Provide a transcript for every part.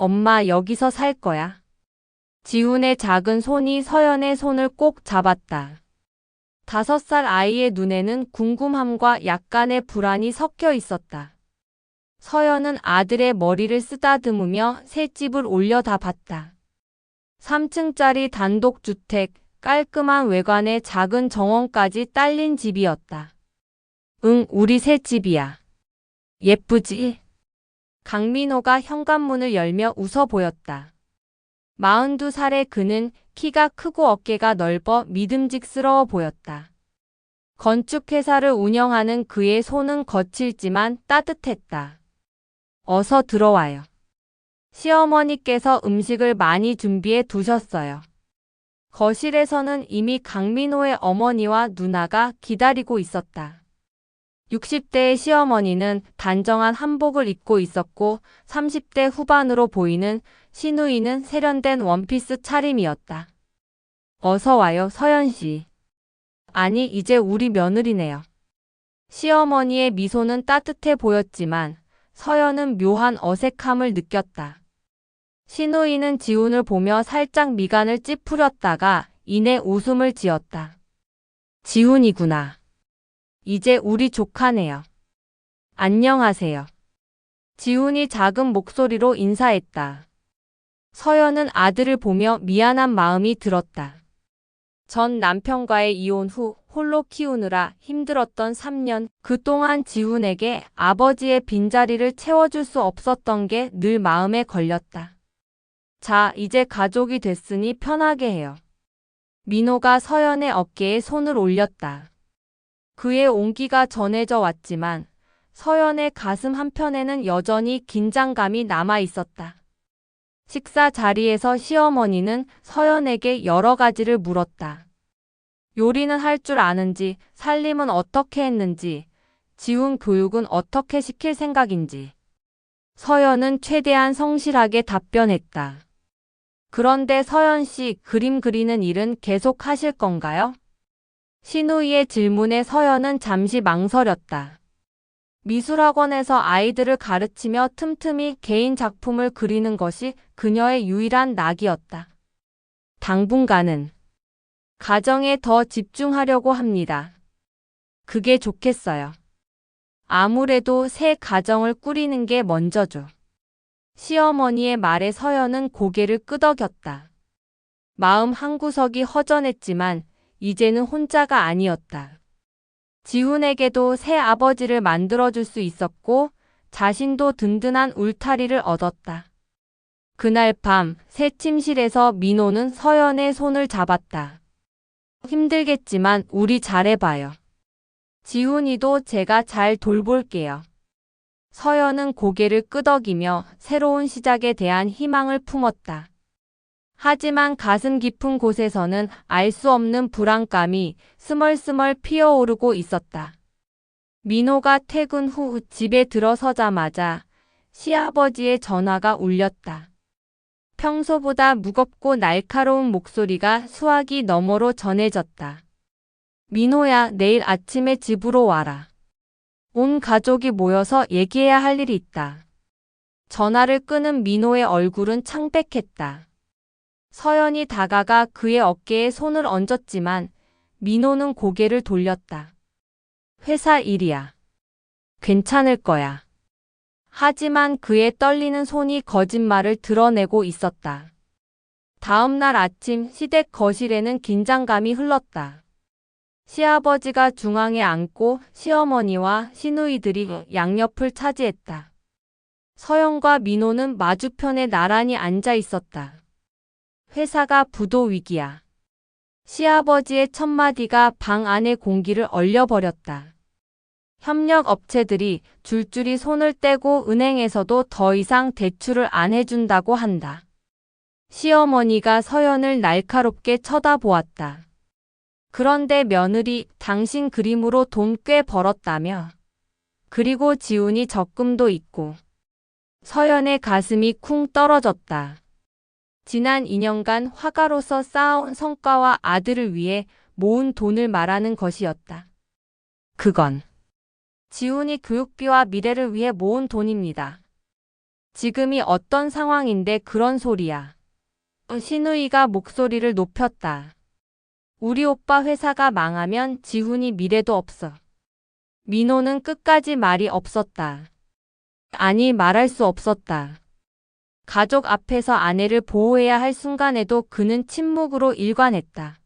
엄마 여기서 살 거야. 지훈의 작은 손이 서연의 손을 꼭 잡았다. 5살 아이의 눈에는 궁금함과 약간의 불안이 섞여 있었다. 서연은 아들의 머리를 쓰다듬으며 새집을 올려다 봤다. 3층짜리 단독주택, 깔끔한 외관에 작은 정원까지 딸린 집이었다. 응, 우리 새 집이야. 예쁘지? 강민호가 현관문을 열며 웃어 보였다. 42살의 그는 키가 크고 어깨가 넓어 믿음직스러워 보였다. 건축회사를 운영하는 그의 손은 거칠지만 따뜻했다. 어서 들어와요. 시어머니께서 음식을 많이 준비해 두셨어요. 거실에서는 이미 강민호의 어머니와 누나가 기다리고 있었다. 60대의 시어머니는 단정한 한복을 입고 있었고 30대 후반으로 보이는 시누이는 세련된 원피스 차림이었다. 어서 와요, 서연 씨. 아니, 이제 우리 며느리네요. 시어머니의 미소는 따뜻해 보였지만 서연은 묘한 어색함을 느꼈다. 시누이는 지훈을 보며 살짝 미간을 찌푸렸다가 이내 웃음을 지었다. 지훈이구나. 이제 우리 조카네요. 안녕하세요. 지훈이 작은 목소리로 인사했다. 서연은 아들을 보며 미안한 마음이 들었다. 전 남편과의 이혼 후 홀로 키우느라 힘들었던 3년, 그동안 지훈에게 아버지의 빈자리를 채워줄 수 없었던 게 늘 마음에 걸렸다. 자, 이제 가족이 됐으니 편하게 해요. 민호가 서연의 어깨에 손을 올렸다. 그의 온기가 전해져 왔지만 서연의 가슴 한편에는 여전히 긴장감이 남아 있었다. 식사 자리에서 시어머니는 서연에게 여러 가지를 물었다. 요리는 할 줄 아는지, 살림은 어떻게 했는지, 지훈 교육은 어떻게 시킬 생각인지. 서연은 최대한 성실하게 답변했다. 그런데 서연 씨, 그림 그리는 일은 계속 하실 건가요? 시누이의 질문에 서연은 잠시 망설였다. 미술학원에서 아이들을 가르치며 틈틈이 개인 작품을 그리는 것이 그녀의 유일한 낙이었다. 당분간은 가정에 더 집중하려고 합니다. 그게 좋겠어요. 아무래도 새 가정을 꾸리는 게 먼저죠. 시어머니의 말에 서연은 고개를 끄덕였다. 마음 한구석이 허전했지만 이제는 혼자가 아니었다. 지훈에게도 새 아버지를 만들어줄 수 있었고 자신도 든든한 울타리를 얻었다. 그날 밤 새 침실에서 민호는 서연의 손을 잡았다. 힘들겠지만 우리 잘해봐요. 지훈이도 제가 잘 돌볼게요. 서연은 고개를 끄덕이며 새로운 시작에 대한 희망을 품었다. 하지만 가슴 깊은 곳에서는 알 수 없는 불안감이 스멀스멀 피어오르고 있었다. 민호가 퇴근 후 집에 들어서자마자 시아버지의 전화가 울렸다. 평소보다 무겁고 날카로운 목소리가 수화기 너머로 전해졌다. 민호야, 내일 아침에 집으로 와라. 온 가족이 모여서 얘기해야 할 일이 있다. 전화를 끊은 민호의 얼굴은 창백했다. 서연이 다가가 그의 어깨에 손을 얹었지만 민호는 고개를 돌렸다. 회사 일이야. 괜찮을 거야. 하지만 그의 떨리는 손이 거짓말을 드러내고 있었다. 다음 날 아침 시댁 거실에는 긴장감이 흘렀다. 시아버지가 중앙에 앉고 시어머니와 시누이들이 양옆을 차지했다. 서연과 민호는 마주편에 나란히 앉아 있었다. 회사가 부도 위기야. 시아버지의 첫마디가 방 안의 공기를 얼려버렸다. 협력 업체들이 줄줄이 손을 떼고 은행에서도 더 이상 대출을 안 해준다고 한다. 시어머니가 서연을 날카롭게 쳐다보았다. 그런데 며느리, 당신 그림으로 돈 꽤 벌었다며. 그리고 지훈이 적금도 있고. 서연의 가슴이 쿵 떨어졌다. 지난 2년간 화가로서 쌓아온 성과와 아들을 위해 모은 돈을 말하는 것이었다. 그건 지훈이 교육비와 미래를 위해 모은 돈입니다. 지금이 어떤 상황인데 그런 소리야. 신우이가 목소리를 높였다. 우리 오빠 회사가 망하면 지훈이 미래도 없어. 민호는 끝까지 말이 없었다. 아니, 말할 수 없었다. 가족 앞에서 아내를 보호해야 할 순간에도 그는 침묵으로 일관했다.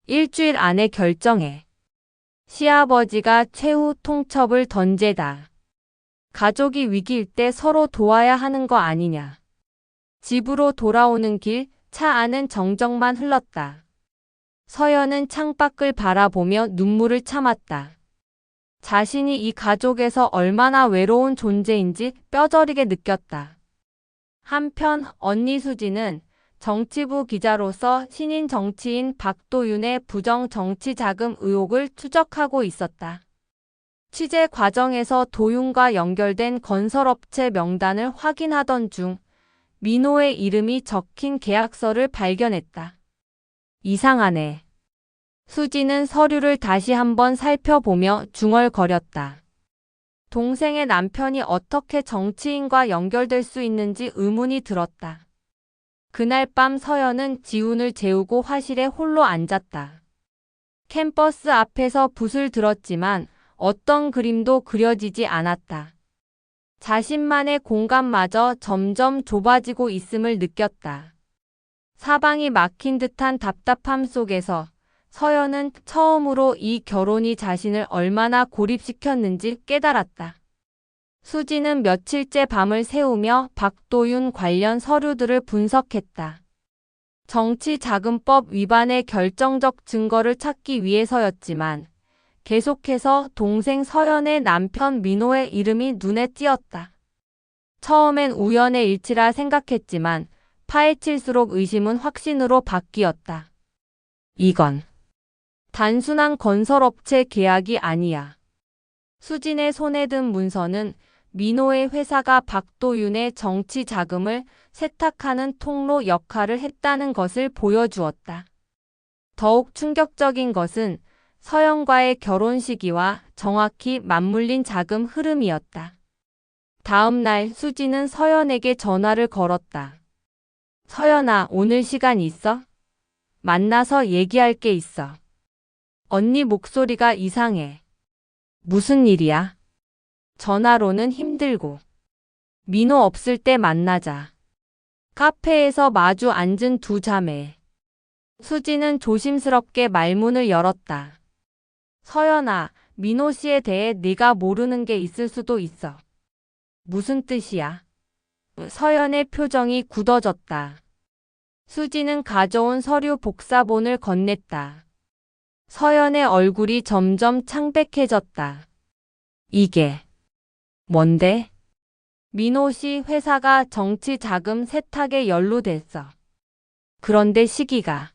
일주일 안에 결정해. 시아버지가 최후 통첩을 던제다. 가족이 위기일 때 서로 도와야 하는 거 아니냐. 집으로 돌아오는 길, 차 안은 정적만 흘렀다. 서연은 창밖을 바라보며 눈물을 참았다. 자신이 이 가족에서 얼마나 외로운 존재인지 뼈저리게 느꼈다. 한편 언니 수지는 정치부 기자로서 신인 정치인 박도윤의 부정 정치 자금 의혹을 추적하고 있었다. 취재 과정에서 도윤과 연결된 건설업체 명단을 확인하던 중 민호의 이름이 적힌 계약서를 발견했다. 이상하네. 수지는 서류를 다시 한번 살펴보며 중얼거렸다. 동생의 남편이 어떻게 정치인과 연결될 수 있는지 의문이 들었다. 그날 밤 서연은 지훈을 재우고 화실에 홀로 앉았다. 캠퍼스 앞에서 붓을 들었지만 어떤 그림도 그려지지 않았다. 자신만의 공간마저 점점 좁아지고 있음을 느꼈다. 사방이 막힌 듯한 답답함 속에서 서연은 처음으로 이 결혼이 자신을 얼마나 고립시켰는지 깨달았다. 수지는 며칠째 밤을 새우며 박도윤 관련 서류들을 분석했다. 정치자금법 위반의 결정적 증거를 찾기 위해서였지만 계속해서 동생 서연의 남편 민호의 이름이 눈에 띄었다. 처음엔 우연의 일치라 생각했지만 파헤칠수록 의심은 확신으로 바뀌었다. 이건 단순한 건설업체 계약이 아니야. 수진의 손에 든 문서는 민호의 회사가 박도윤의 정치 자금을 세탁하는 통로 역할을 했다는 것을 보여주었다. 더욱 충격적인 것은 서연과의 결혼 시기와 정확히 맞물린 자금 흐름이었다. 다음 날 수지는 서연에게 전화를 걸었다. 서연아, 오늘 시간 있어? 만나서 얘기할 게 있어. 언니 목소리가 이상해. 무슨 일이야? 전화로는 힘들고. 민호 없을 때 만나자. 카페에서 마주 앉은 두 자매. 수지는 조심스럽게 말문을 열었다. 서연아, 민호 씨에 대해 네가 모르는 게 있을 수도 있어. 무슨 뜻이야? 서연의 표정이 굳어졌다. 수지는 가져온 서류 복사본을 건넸다. 서연의 얼굴이 점점 창백해졌다. 이게 뭔데? 민호 씨 회사가 정치 자금 세탁에 연루됐어. 그런데 시기가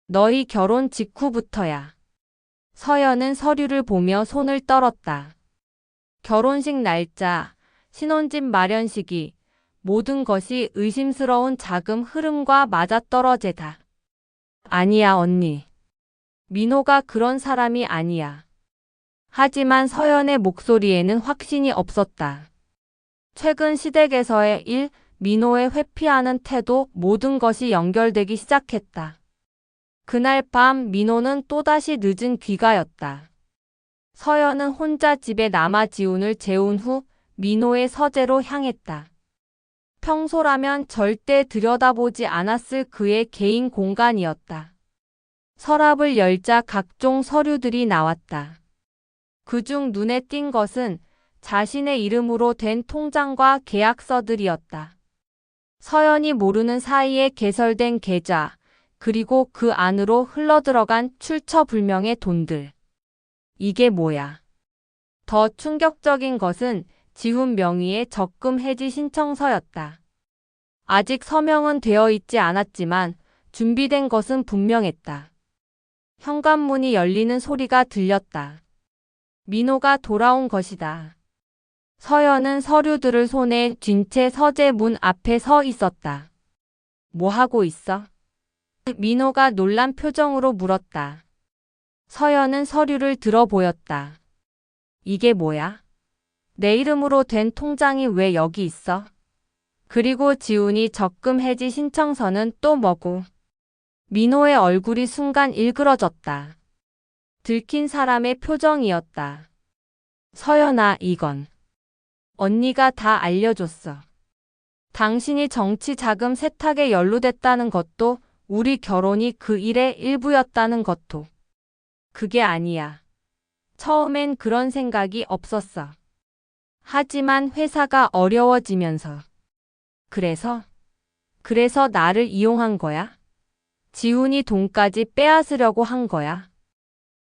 너희 결혼 직후부터야. 서연은 서류를 보며 손을 떨었다. 결혼식 날짜, 신혼집 마련 시기, 모든 것이 의심스러운 자금 흐름과 맞아떨어지다. 아니야, 언니. 민호가 그런 사람이 아니야. 하지만 서연의 목소리에는 확신이 없었다. 최근 시댁에서의 일, 민호의 회피하는 태도, 모든 것이 연결되기 시작했다. 그날 밤 민호는 또다시 늦은 귀가였다. 서연은 혼자 집에 남아 지훈을 재운 후 민호의 서재로 향했다. 평소라면 절대 들여다보지 않았을 그의 개인 공간이었다. 서랍을 열자 각종 서류들이 나왔다. 그중 눈에 띈 것은 자신의 이름으로 된 통장과 계약서들이었다. 서연이 모르는 사이에 개설된 계좌, 그리고 그 안으로 흘러들어간 출처불명의 돈들. 이게 뭐야? 더 충격적인 것은 지훈 명의의 적금 해지 신청서였다. 아직 서명은 되어 있지 않았지만 준비된 것은 분명했다. 현관문이 열리는 소리가 들렸다. 민호가 돌아온 것이다. 서연은 서류들을 손에 쥔 채 서재 문 앞에 서 있었다. 뭐 하고 있어? 민호가 놀란 표정으로 물었다. 서연은 서류를 들어 보였다. 이게 뭐야? 내 이름으로 된 통장이 왜 여기 있어? 그리고 지훈이 적금 해지 신청서는 또 뭐고? 민호의 얼굴이 순간 일그러졌다. 들킨 사람의 표정이었다. 서연아, 이건 언니가 다 알려줬어. 당신이 정치 자금 세탁에 연루됐다는 것도, 우리 결혼이 그 일의 일부였다는 것도. 그게 아니야. 처음엔 그런 생각이 없었어. 하지만 회사가 어려워지면서. 그래서 나를 이용한 거야? 지훈이 돈까지 빼앗으려고 한 거야?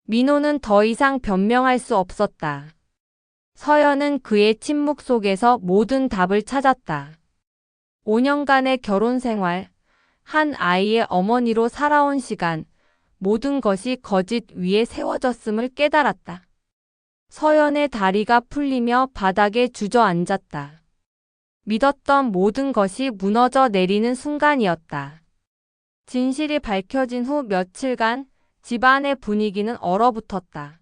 민호는 더 이상 변명할 수 없었다. 서연은 그의 침묵 속에서 모든 답을 찾았다. 5년간의 결혼 생활, 한 아이의 어머니로 살아온 시간, 모든 것이 거짓 위에 세워졌음을 깨달았다. 서연의 다리가 풀리며 바닥에 주저앉았다. 믿었던 모든 것이 무너져 내리는 순간이었다. 진실이 밝혀진 후 며칠간 집안의 분위기는 얼어붙었다.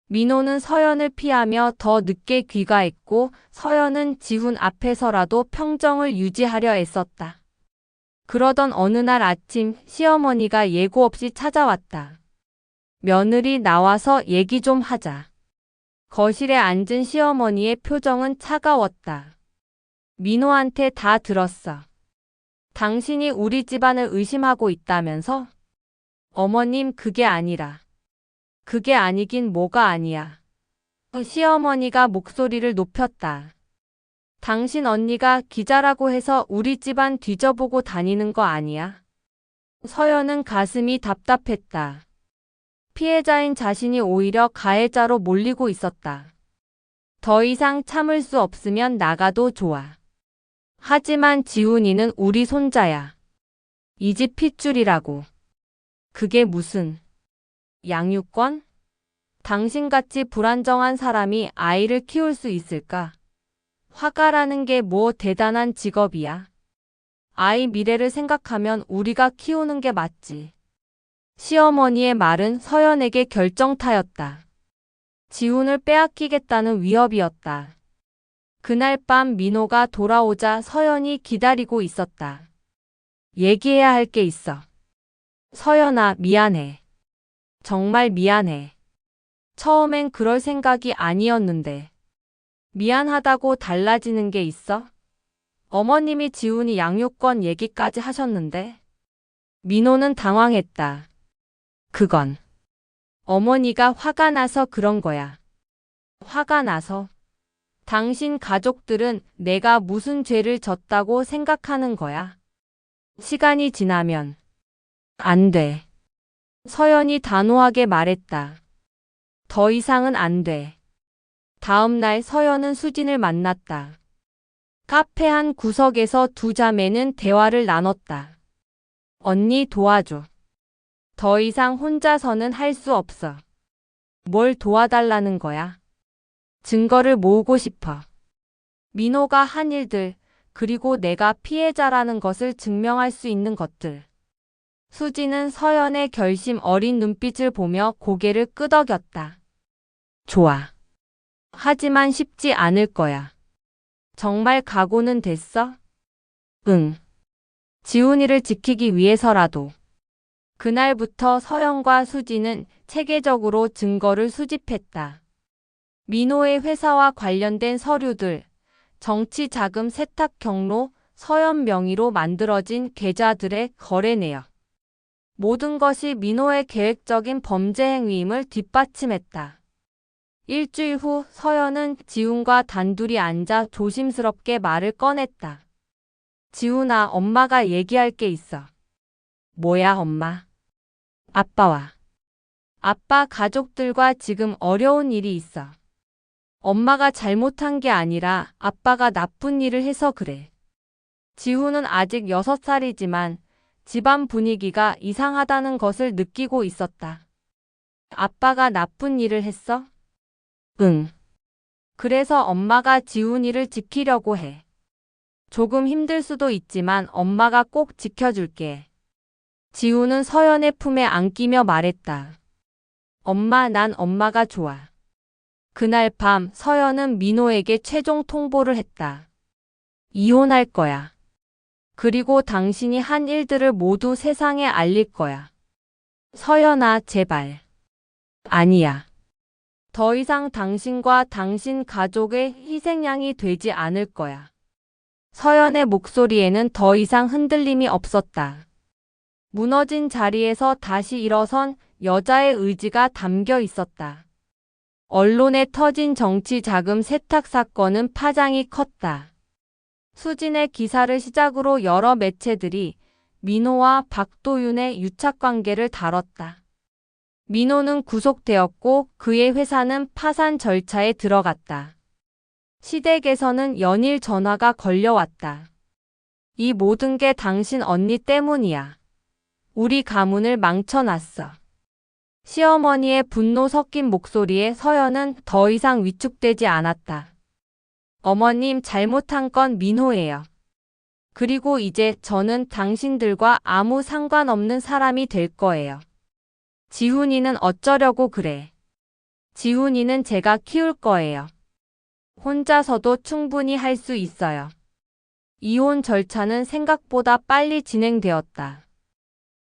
민호는 서연을 피하며 더 늦게 귀가했고, 서연은 지훈 앞에서라도 평정을 유지하려 애썼다. 그러던 어느 날 아침, 시어머니가 예고 없이 찾아왔다. 며느리, 나와서 얘기 좀 하자. 거실에 앉은 시어머니의 표정은 차가웠다. 민호한테 다 들었어. 당신이 우리 집안을 의심하고 있다면서? 어머님, 그게 아니라. 그게 아니긴 뭐가 아니야. 시어머니가 목소리를 높였다. 당신 언니가 기자라고 해서 우리 집안 뒤져보고 다니는 거 아니야? 서연은 가슴이 답답했다. 피해자인 자신이 오히려 가해자로 몰리고 있었다. 더 이상 참을 수 없으면 나가도 좋아. 하지만 지훈이는 우리 손자야. 이 집 핏줄이라고. 그게 무슨 양육권? 당신같이 불안정한 사람이 아이를 키울 수 있을까? 화가라는 게 뭐 대단한 직업이야. 아이 미래를 생각하면 우리가 키우는 게 맞지. 시어머니의 말은 서연에게 결정타였다. 지훈을 빼앗기겠다는 위협이었다. 그날 밤 민호가 돌아오자 서연이 기다리고 있었다. 얘기해야 할 게 있어. 서연아, 미안해. 정말 미안해. 처음엔 그럴 생각이 아니었는데. 미안하다고 달라지는 게 있어? 어머님이 지훈이 양육권 얘기까지 하셨는데. 민호는 당황했다. 그건 어머니가 화가 나서 그런 거야. 화가 나서? 당신 가족들은 내가 무슨 죄를 졌다고 생각하는 거야. 시간이 지나면 안 돼. 서연이 단호하게 말했다. 더 이상은 안 돼. 다음 날 서연은 수진을 만났다. 카페 한 구석에서 두 자매는 대화를 나눴다. 언니, 도와줘. 더 이상 혼자서는 할 수 없어. 뭘 도와달라는 거야? 증거를 모으고 싶어. 민호가 한 일들, 그리고 내가 피해자라는 것을 증명할 수 있는 것들. 수지는 서연의 결심 어린 눈빛을 보며 고개를 끄덕였다. 좋아. 하지만 쉽지 않을 거야. 정말 각오는 됐어? 응. 지훈이를 지키기 위해서라도. 그날부터 서연과 수지는 체계적으로 증거를 수집했다. 민호의 회사와 관련된 서류들, 정치 자금 세탁 경로, 서연 명의로 만들어진 계좌들의 거래 내역. 모든 것이 민호의 계획적인 범죄 행위임을 뒷받침했다. 일주일 후 서연은 지훈과 단둘이 앉아 조심스럽게 말을 꺼냈다. 지훈아, 엄마가 얘기할 게 있어. 뭐야, 엄마? 아빠와. 아빠 가족들과 지금 어려운 일이 있어. 엄마가 잘못한 게 아니라 아빠가 나쁜 일을 해서 그래. 지훈은 아직 6살이지만 집안 분위기가 이상하다는 것을 느끼고 있었다. 아빠가 나쁜 일을 했어? 응. 그래서 엄마가 지훈이를 지키려고 해. 조금 힘들 수도 있지만 엄마가 꼭 지켜줄게. 지훈은 서연의 품에 안기며 말했다. 엄마, 난 엄마가 좋아. 그날 밤 서연은 민호에게 최종 통보를 했다. 이혼할 거야. 그리고 당신이 한 일들을 모두 세상에 알릴 거야. 서연아, 제발. 아니야. 더 이상 당신과 당신 가족의 희생양이 되지 않을 거야. 서연의 목소리에는 더 이상 흔들림이 없었다. 무너진 자리에서 다시 일어선 여자의 의지가 담겨 있었다. 언론에 터진 정치 자금 세탁 사건은 파장이 컸다. 수진의 기사를 시작으로 여러 매체들이 민호와 박도윤의 유착관계를 다뤘다. 민호는 구속되었고 그의 회사는 파산 절차에 들어갔다. 시댁에서는 연일 전화가 걸려왔다. 이 모든 게 당신 언니 때문이야. 우리 가문을 망쳐놨어. 시어머니의 분노 섞인 목소리에 서연은 더 이상 위축되지 않았다. 어머님, 잘못한 건 민호예요. 그리고 이제 저는 당신들과 아무 상관없는 사람이 될 거예요. 지훈이는 어쩌려고 그래. 지훈이는 제가 키울 거예요. 혼자서도 충분히 할 수 있어요. 이혼 절차는 생각보다 빨리 진행되었다.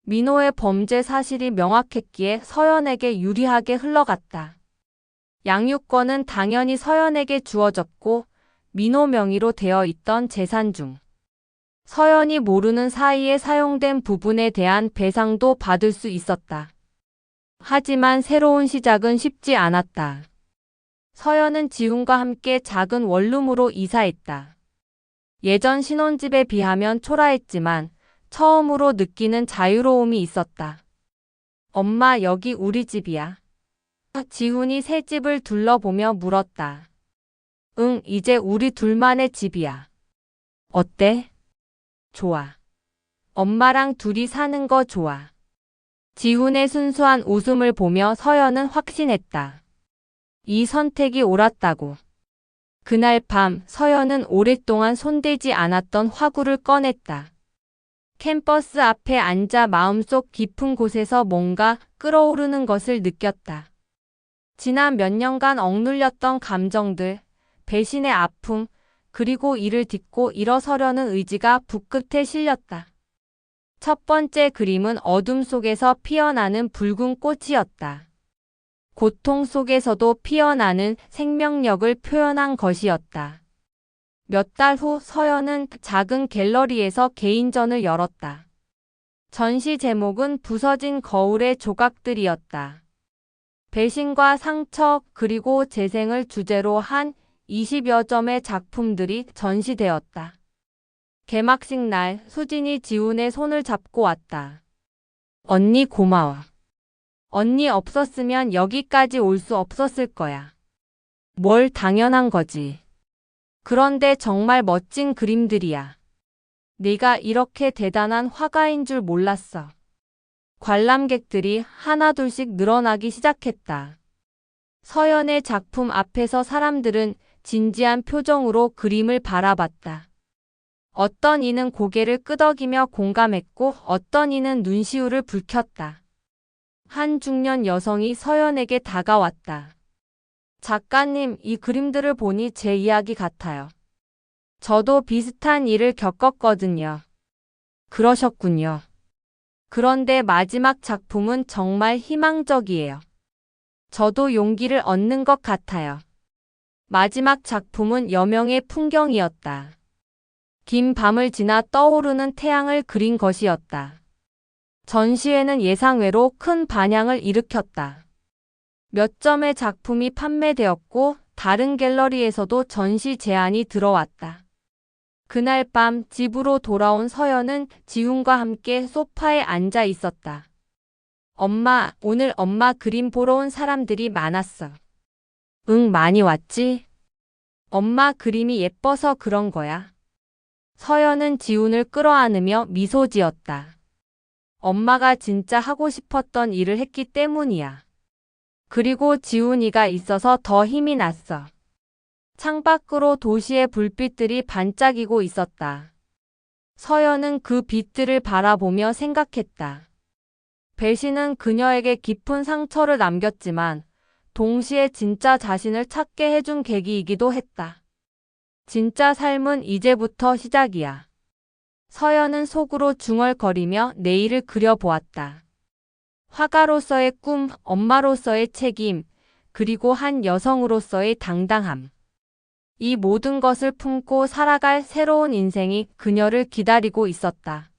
민호의 범죄 사실이 명확했기에 서연에게 유리하게 흘러갔다. 양육권은 당연히 서연에게 주어졌고 민호 명의로 되어 있던 재산 중 서연이 모르는 사이에 사용된 부분에 대한 배상도 받을 수 있었다. 하지만 새로운 시작은 쉽지 않았다. 서연은 지훈과 함께 작은 원룸으로 이사했다. 예전 신혼집에 비하면 초라했지만 처음으로 느끼는 자유로움이 있었다. 엄마, 여기 우리 집이야. 지훈이 새 집을 둘러보며 물었다. 응, 이제 우리 둘만의 집이야. 어때? 좋아. 엄마랑 둘이 사는 거 좋아. 지훈의 순수한 웃음을 보며 서연은 확신했다. 이 선택이 옳았다고. 그날 밤 서연은 오랫동안 손대지 않았던 화구를 꺼냈다. 캠퍼스 앞에 앉아 마음속 깊은 곳에서 뭔가 끓어오르는 것을 느꼈다. 지난 몇 년간 억눌렸던 감정들, 배신의 아픔, 그리고 이를 딛고 일어서려는 의지가 붓끝에 실렸다. 첫 번째 그림은 어둠 속에서 피어나는 붉은 꽃이었다. 고통 속에서도 피어나는 생명력을 표현한 것이었다. 몇 달 후 서연은 작은 갤러리에서 개인전을 열었다. 전시 제목은 부서진 거울의 조각들이었다. 배신과 상처 그리고 재생을 주제로 한 20여 점의 작품들이 전시되었다. 개막식 날 수진이 지훈의 손을 잡고 왔다. 언니 고마워. 언니 없었으면 여기까지 올 수 없었을 거야. 뭘 당연한 거지. 그런데 정말 멋진 그림들이야. 네가 이렇게 대단한 화가인 줄 몰랐어. 관람객들이 하나둘씩 늘어나기 시작했다. 서연의 작품 앞에서 사람들은 진지한 표정으로 그림을 바라봤다. 어떤 이는 고개를 끄덕이며 공감했고 어떤 이는 눈시울을 붉혔다. 한 중년 여성이 서연에게 다가왔다. 작가님, 이 그림들을 보니 제 이야기 같아요. 저도 비슷한 일을 겪었거든요. 그러셨군요. 그런데 마지막 작품은 정말 희망적이에요. 저도 용기를 얻는 것 같아요. 마지막 작품은 여명의 풍경이었다. 긴 밤을 지나 떠오르는 태양을 그린 것이었다. 전시회는 예상외로 큰 반향을 일으켰다. 몇 점의 작품이 판매되었고 다른 갤러리에서도 전시 제안이 들어왔다. 그날 밤 집으로 돌아온 서연은 지훈과 함께 소파에 앉아 있었다. 엄마, 오늘 엄마 그림 보러 온 사람들이 많았어. 응, 많이 왔지? 엄마 그림이 예뻐서 그런 거야. 서연은 지훈을 끌어안으며 미소 지었다. 엄마가 진짜 하고 싶었던 일을 했기 때문이야. 그리고 지훈이가 있어서 더 힘이 났어. 창밖으로 도시의 불빛들이 반짝이고 있었다. 서연은 그 빛들을 바라보며 생각했다. 배신은 그녀에게 깊은 상처를 남겼지만 동시에 진짜 자신을 찾게 해준 계기이기도 했다. 진짜 삶은 이제부터 시작이야. 서연은 속으로 중얼거리며 내일을 그려보았다. 화가로서의 꿈, 엄마로서의 책임, 그리고 한 여성으로서의 당당함. 이 모든 것을 품고 살아갈 새로운 인생이 그녀를 기다리고 있었다.